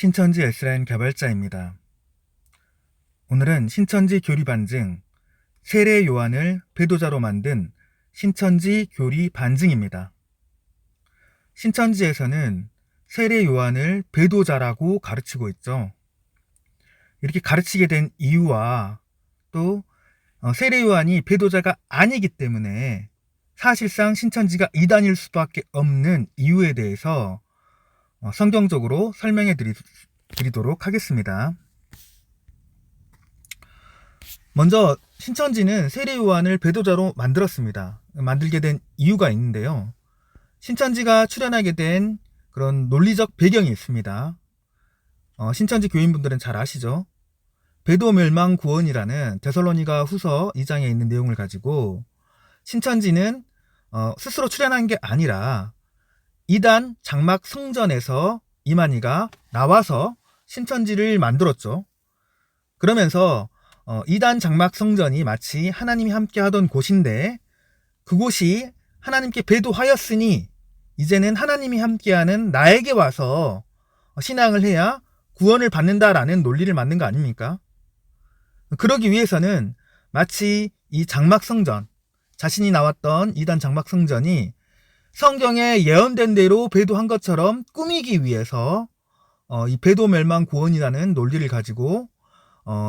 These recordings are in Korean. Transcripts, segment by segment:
신천지 S라인 개발자입니다. 오늘은 신천지 교리 반증, 세례 요한을 배도자로 만든 신천지 교리 반증입니다. 신천지에서는 세례 요한을 배도자라고 가르치고 있죠. 이렇게 가르치게 된 이유와 또 세례 요한이 배도자가 아니기 때문에 사실상 신천지가 이단일 수밖에 없는 이유에 대해서 성경적으로 설명해 드리도록 하겠습니다. 먼저 신천지는 세례 요한을 배도자로 만들었습니다. 만들게 된 이유가 있는데요. 신천지가 출현하게 된 그런 논리적 배경이 있습니다. 신천지 교인분들은 잘 아시죠? 배도 멸망 구원이라는 데살로니가 후서 2장에 있는 내용을 가지고 신천지는 스스로 출현한 게 아니라 이단 장막 성전에서 이만희가 나와서 신천지를 만들었죠. 그러면서 이단 장막 성전이 마치 하나님이 함께 하던 곳인데 그곳이 하나님께 배도하였으니 이제는 하나님이 함께하는 나에게 와서 신앙을 해야 구원을 받는다라는 논리를 만든 거 아닙니까? 그러기 위해서는 마치 이 장막 성전, 자신이 나왔던 이단 장막 성전이 성경에 예언된 대로 배도한 것처럼 꾸미기 위해서 이 배도 멸망 구원이라는 논리를 가지고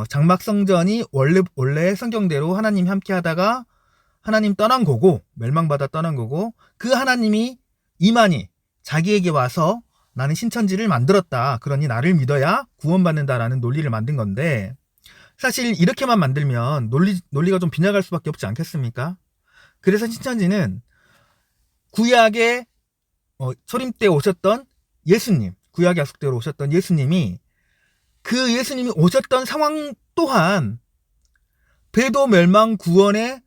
장막 성전이 원래 성경대로 하나님이 함께 하다가 하나님 떠난 거고 멸망받아 떠난 거고 그 하나님이 이만희 자기에게 와서 나는 신천지를 만들었다. 그러니 나를 믿어야 구원받는다라는 논리를 만든 건데 사실 이렇게만 만들면 논리가 좀 빗나갈 수밖에 없지 않겠습니까? 그래서 신천지는 구약의 초림 때 오셨던 예수님, 구약 약속대로 오셨던 예수님이 그 예수님이 오셨던 상황 또한 배도 멸망 구원의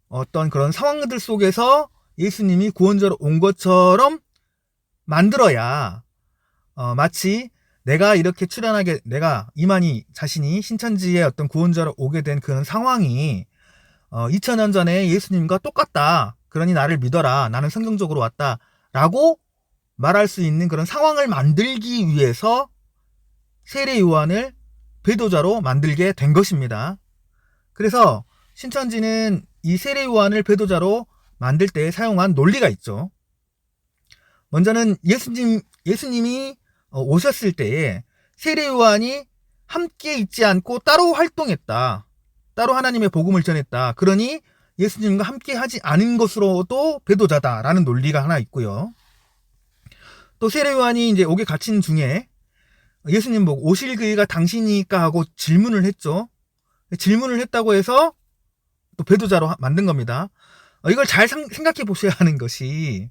어떤 그런 상황들 속에서 예수님이 구원자로 온 것처럼 만들어야 마치 내가 이렇게 내가 이만희 자신이 신천지의 어떤 구원자로 오게 된 그런 상황이 2000년 전에 예수님과 똑같다. 그러니 나를 믿어라. 나는 성경적으로 왔다. 라고 말할 수 있는 그런 상황을 만들기 위해서 세례 요한을 배도자로 만들게 된 것입니다. 그래서 신천지는 이 세례 요한을 배도자로 만들 때 사용한 논리가 있죠. 먼저는 예수님이 오셨을 때에 세례 요한이 함께 있지 않고 따로 활동했다. 따로 하나님의 복음을 전했다. 그러니 예수님과 함께 하지 않은 것으로도 배도자다라는 논리가 하나 있고요. 또 세례 요한이 이제 옥에 갇힌 중에 예수님 보고 오실 그이가 당신이니까 하고 질문을 했죠. 질문을 했다고 해서 또 배도자로 만든 겁니다. 이걸 잘 생각해 보셔야 하는 것이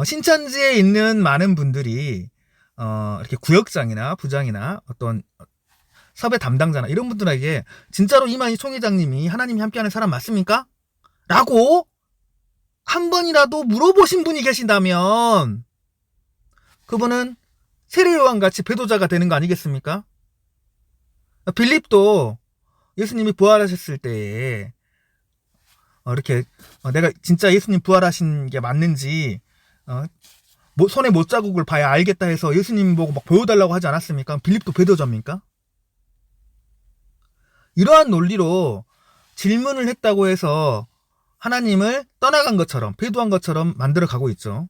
신천지에 있는 많은 분들이 이렇게 구역장이나 부장이나 어떤 섭외 담당자나 이런 분들에게 진짜로 이만희 총회장님이 하나님이 함께하는 사람 맞습니까? 라고 한 번이라도 물어보신 분이 계신다면 그분은 세례 요한같이 배도자가 되는 거 아니겠습니까? 빌립도 예수님이 부활하셨을 때에 이렇게 내가 진짜 예수님 부활하신 게 맞는지 손에 못자국을 봐야 알겠다 해서 예수님 보고 막 보여달라고 하지 않았습니까? 빌립도 배도자입니까? 이러한 논리로 질문을 했다고 해서 하나님을 떠나간 것처럼 배도한 것처럼 만들어 가고 있죠.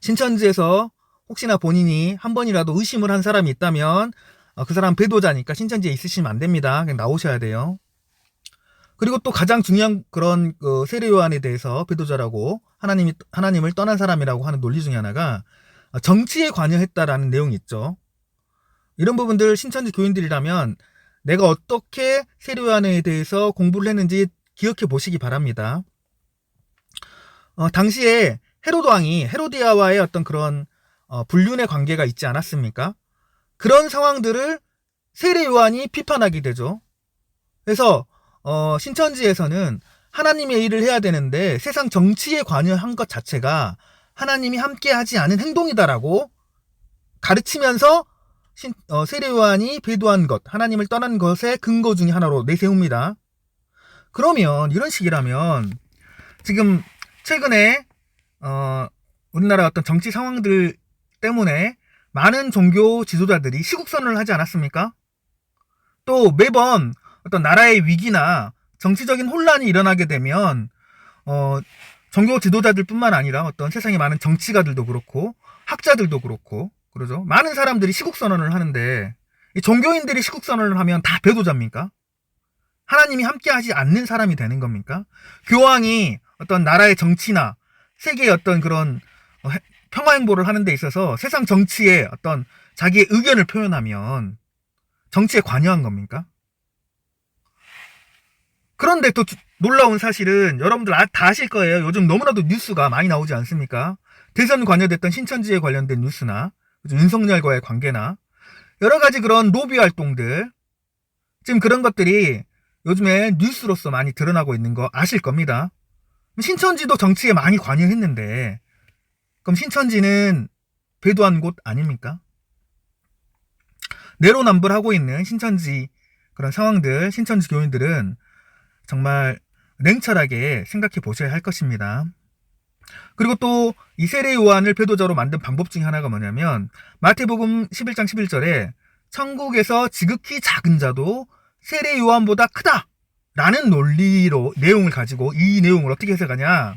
신천지에서 혹시나 본인이 한 번이라도 의심을 한 사람이 있다면 그 사람 배도자니까 신천지에 있으시면 안 됩니다. 그냥 나오셔야 돼요. 그리고 또 가장 중요한 그런 세례 요한에 대해서 배도자라고 하나님을 떠난 사람이라고 하는 논리 중에 하나가 정치에 관여했다라는 내용이 있죠. 이런 부분들 신천지 교인들이라면 내가 어떻게 세례 요한에 대해서 공부를 했는지 기억해 보시기 바랍니다. 당시에 헤로드 왕이 헤로디아와의 어떤 그런 불륜의 관계가 있지 않았습니까? 그런 상황들을 세례 요한이 비판하게 되죠. 그래서 신천지에서는 하나님의 일을 해야 되는데 세상 정치에 관여한 것 자체가 하나님이 함께하지 않은 행동이다라고 가르치면서 세례 요한이 배도한 것, 하나님을 떠난 것의 근거 중에 하나로 내세웁니다. 그러면 이런 식이라면 지금 최근에 우리나라 어떤 정치 상황들 때문에 많은 종교 지도자들이 시국선언을 하지 않았습니까? 또 매번 어떤 나라의 위기나 정치적인 혼란이 일어나게 되면 종교 지도자들뿐만 아니라 어떤 세상에 많은 정치가들도 그렇고 학자들도 그렇고 그러죠. 많은 사람들이 시국선언을 하는데 이 종교인들이 시국선언을 하면 다 배도자입니까? 하나님이 함께하지 않는 사람이 되는 겁니까? 교황이 어떤 나라의 정치나 세계의 어떤 그런 평화 행보를 하는 데 있어서 세상 정치에 어떤 자기의 의견을 표현하면 정치에 관여한 겁니까? 그런데 또 놀라운 사실은 여러분들 다 아실 거예요. 요즘 너무나도 뉴스가 많이 나오지 않습니까? 대선 관여됐던 신천지에 관련된 뉴스나 윤석열과의 관계나 여러 가지 그런 로비 활동들, 지금 그런 것들이 요즘에 뉴스로서 많이 드러나고 있는 거 아실 겁니다. 신천지도 정치에 많이 관여했는데 그럼 신천지는 배도한 곳 아닙니까? 내로남불하고 있는 신천지 그런 상황들, 신천지 교인들은 정말 냉철하게 생각해 보셔야 할 것입니다. 그리고 또 이 세례 요한을 배도자로 만든 방법 중에 하나가 뭐냐면 마태복음 11장 11절에 천국에서 지극히 작은 자도 세례 요한보다 크다 라는 논리로 내용을 가지고 이 내용을 어떻게 해석하냐,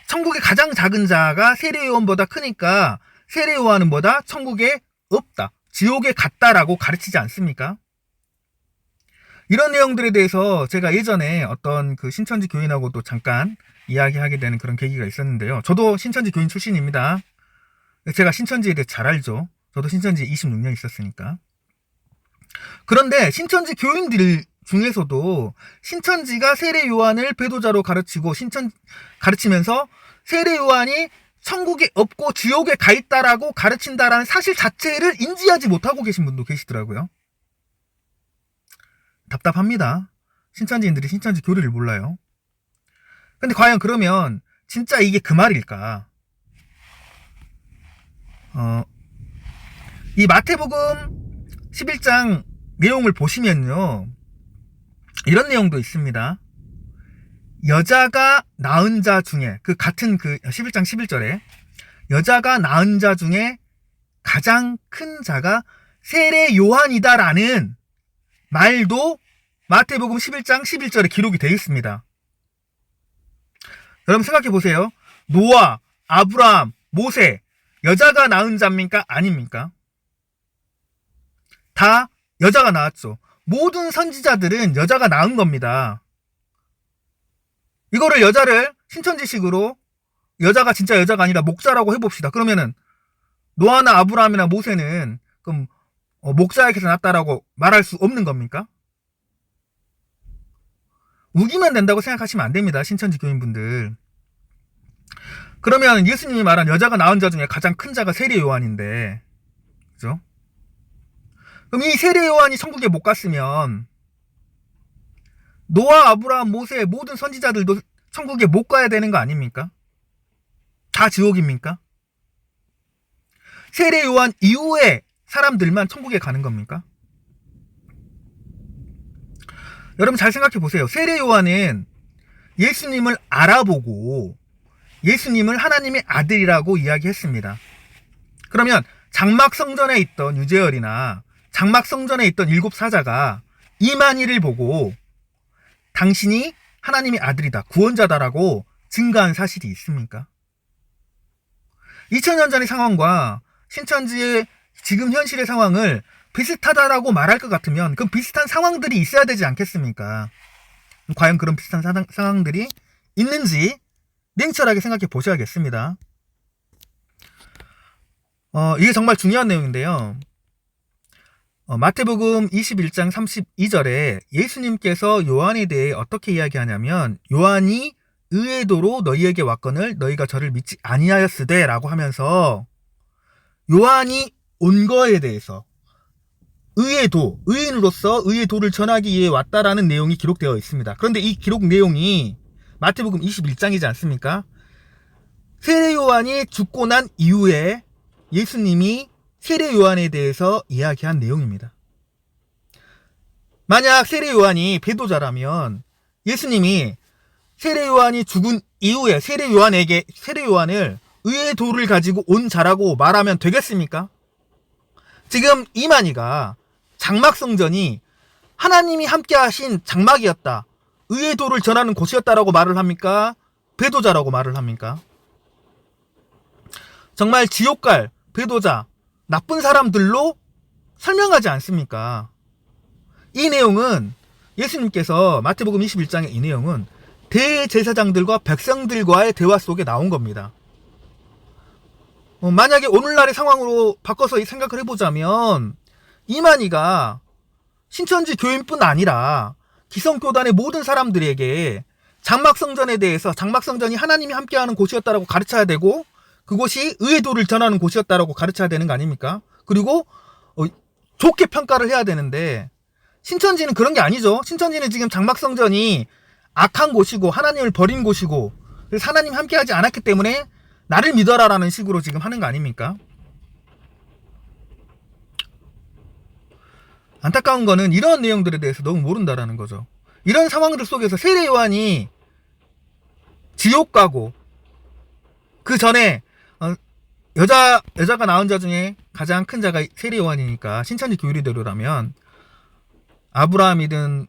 천국의 가장 작은 자가 세례 요한보다 크니까 세례 요한은 뭐다? 천국에 없다, 지옥에 갔다라고 가르치지 않습니까? 이런 내용들에 대해서 제가 예전에 어떤 그 신천지 교인하고도 잠깐 이야기하게 되는 그런 계기가 있었는데요. 저도 신천지 교인 출신입니다. 제가 신천지에 대해 잘 알죠. 저도 신천지에 26년 있었으니까. 그런데 신천지 교인들 중에서도 신천지가 세례 요한을 배도자로 가르치면서 세례 요한이 천국에 없고 지옥에 가 있다라고 가르친다라는 사실 자체를 인지하지 못하고 계신 분도 계시더라고요. 답답합니다. 신천지인들이 신천지 교리를 몰라요. 근데 과연 그러면 진짜 이게 그 말일까? 이 마태복음 11장 내용을 보시면요, 이런 내용도 있습니다. 여자가 낳은 자 중에, 그 같은 그 11장 11절에 여자가 낳은 자 중에 가장 큰 자가 세례 요한이다라는 말도 마태복음 11장 11절에 기록이 되어 있습니다. 여러분 생각해 보세요. 노아, 아브라함, 모세, 여자가 낳은 자입니까? 아닙니까? 다 여자가 낳았죠. 모든 선지자들은 여자가 낳은 겁니다. 이거를 여자를 신천지식으로 여자가 진짜 여자가 아니라 목자라고 해봅시다. 그러면은 노아나 아브라함이나 모세는 그럼 목자에게서 낳았다라고 말할 수 없는 겁니까? 우기면 된다고 생각하시면 안 됩니다. 신천지 교인분들. 그러면 예수님이 말한 여자가 낳은 자 중에 가장 큰 자가 세례 요한인데, 그죠? 그럼 이 세례 요한이 천국에 못 갔으면 노아, 아브라함, 모세 모든 선지자들도 천국에 못 가야 되는 거 아닙니까? 다 지옥입니까? 세례 요한 이후에 사람들만 천국에 가는 겁니까? 여러분 잘 생각해 보세요. 세례 요한은 예수님을 알아보고 예수님을 하나님의 아들이라고 이야기했습니다. 그러면 장막성전에 있던 유재열이나 장막성전에 있던 7 사자가 이만희를 보고 당신이 하나님의 아들이다, 구원자다라고 증거한 사실이 있습니까? 2000년 전의 상황과 신천지의 지금 현실의 상황을 비슷하다라고 말할 것 같으면 그 비슷한 상황들이 있어야 되지 않겠습니까? 과연 그런 비슷한 상황들이 있는지 냉철하게 생각해 보셔야겠습니다. 이게 정말 중요한 내용인데요. 마태복음 21장 32절에 예수님께서 요한에 대해 어떻게 이야기하냐면, 요한이 의의 도로 너희에게 왔거늘 너희가 저를 믿지 아니하였으되 라고 하면서 요한이 온 거에 대해서 의의 도, 의인으로서 의의 도를 전하기 위해 왔다라는 내용이 기록되어 있습니다. 그런데 이 기록 내용이 마태복음 21장이지 않습니까? 세례 요한이 죽고 난 이후에 예수님이 세례 요한에 대해서 이야기한 내용입니다. 만약 세례 요한이 배도자라면 예수님이 세례 요한이 죽은 이후에 세례 요한을 의의 도를 가지고 온 자라고 말하면 되겠습니까? 지금 이만희가 장막성전이 하나님이 함께하신 장막이었다, 의의 도를 전하는 곳이었다라고 말을 합니까? 배도자라고 말을 합니까? 정말 지옥갈 배도자, 나쁜 사람들로 설명하지 않습니까? 이 내용은 예수님께서 마태복음 21장의 이 내용은 대제사장들과 백성들과의 대화 속에 나온 겁니다. 만약에 오늘날의 상황으로 바꿔서 생각을 해보자면 이만희가 신천지 교인뿐 아니라 기성교단의 모든 사람들에게 장막성전에 대해서 장막성전이 하나님이 함께하는 곳이었다라고 가르쳐야 되고 그곳이 의의 도를 전하는 곳이었다라고 가르쳐야 되는 거 아닙니까? 그리고 좋게 평가를 해야 되는데 신천지는 그런 게 아니죠. 신천지는 지금 장막성전이 악한 곳이고 하나님을 버린 곳이고 그래서 하나님 함께하지 않았기 때문에 나를 믿어라라는 식으로 지금 하는 거 아닙니까? 안타까운 거는 이런 내용들에 대해서 너무 모른다라는 거죠. 이런 상황들 속에서 세례 요한이 지옥 가고 그 전에 여자가 낳은 자 중에 가장 큰 자가 세례 요한이니까 신천지 교리대로라면 아브라함이든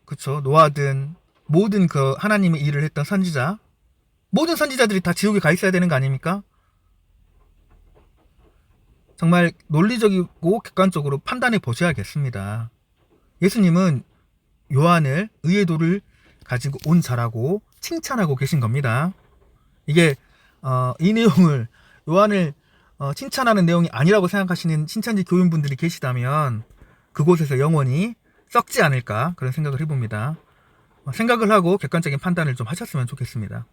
그쵸 노아든 모든 그 하나님의 일을 했던 선지자, 모든 선지자들이 다 지옥에 가 있어야 되는 거 아닙니까? 정말 논리적이고 객관적으로 판단해 보셔야겠습니다. 예수님은 요한을 의의 도를 가지고 온 자라고 칭찬하고 계신 겁니다. 이게 이 내용을 요한을 칭찬하는 내용이 아니라고 생각하시는 신천지 교인분들이 계시다면 그곳에서 영원히 썩지 않을까 그런 생각을 해봅니다. 생각을 하고 객관적인 판단을 좀 하셨으면 좋겠습니다.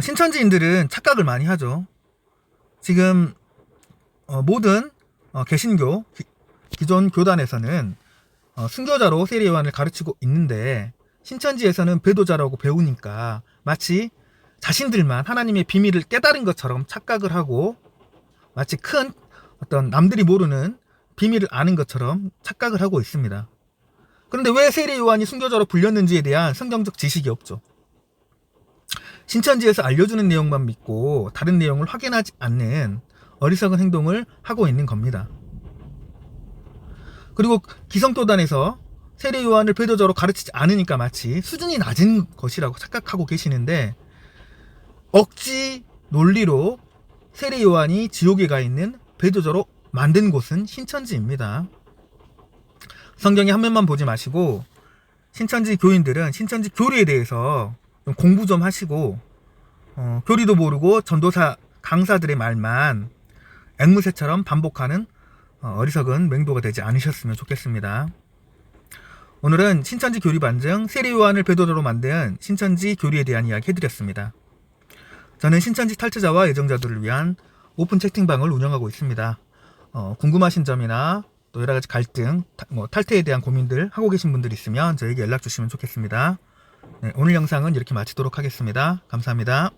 신천지인들은 착각을 많이 하죠. 지금 모든 개신교 기존 교단에서는 순교자로 세례 요한을 가르치고 있는데 신천지에서는 배도자라고 배우니까 마치 자신들만 하나님의 비밀을 깨달은 것처럼 착각을 하고 마치 큰 어떤 남들이 모르는 비밀을 아는 것처럼 착각을 하고 있습니다. 그런데 왜 세례 요한이 순교자로 불렸는지에 대한 성경적 지식이 없죠. 신천지에서 알려주는 내용만 믿고 다른 내용을 확인하지 않는 어리석은 행동을 하고 있는 겁니다. 그리고 기성교단에서 세례 요한을 배도자로 가르치지 않으니까 마치 수준이 낮은 것이라고 착각하고 계시는데 억지 논리로 세례 요한이 지옥에 가 있는 배도자로 만든 곳은 신천지입니다. 성경의 한 면만 보지 마시고 신천지 교인들은 신천지 교리에 대해서 좀 공부 좀 하시고 교리도 모르고 전도사 강사들의 말만 앵무새처럼 반복하는 어리석은 맹도가 되지 않으셨으면 좋겠습니다. 오늘은 신천지 교리 반증 세례 요한을 배도자로 만든 신천지 교리에 대한 이야기 해드렸습니다. 저는 신천지 탈퇴자와 예정자들을 위한 오픈 채팅방을 운영하고 있습니다. 궁금하신 점이나 또 여러가지 갈등, 탈퇴에 대한 고민들 하고 계신 분들 있으면 저에게 연락 주시면 좋겠습니다. 네, 오늘 영상은 이렇게 마치도록 하겠습니다. 감사합니다.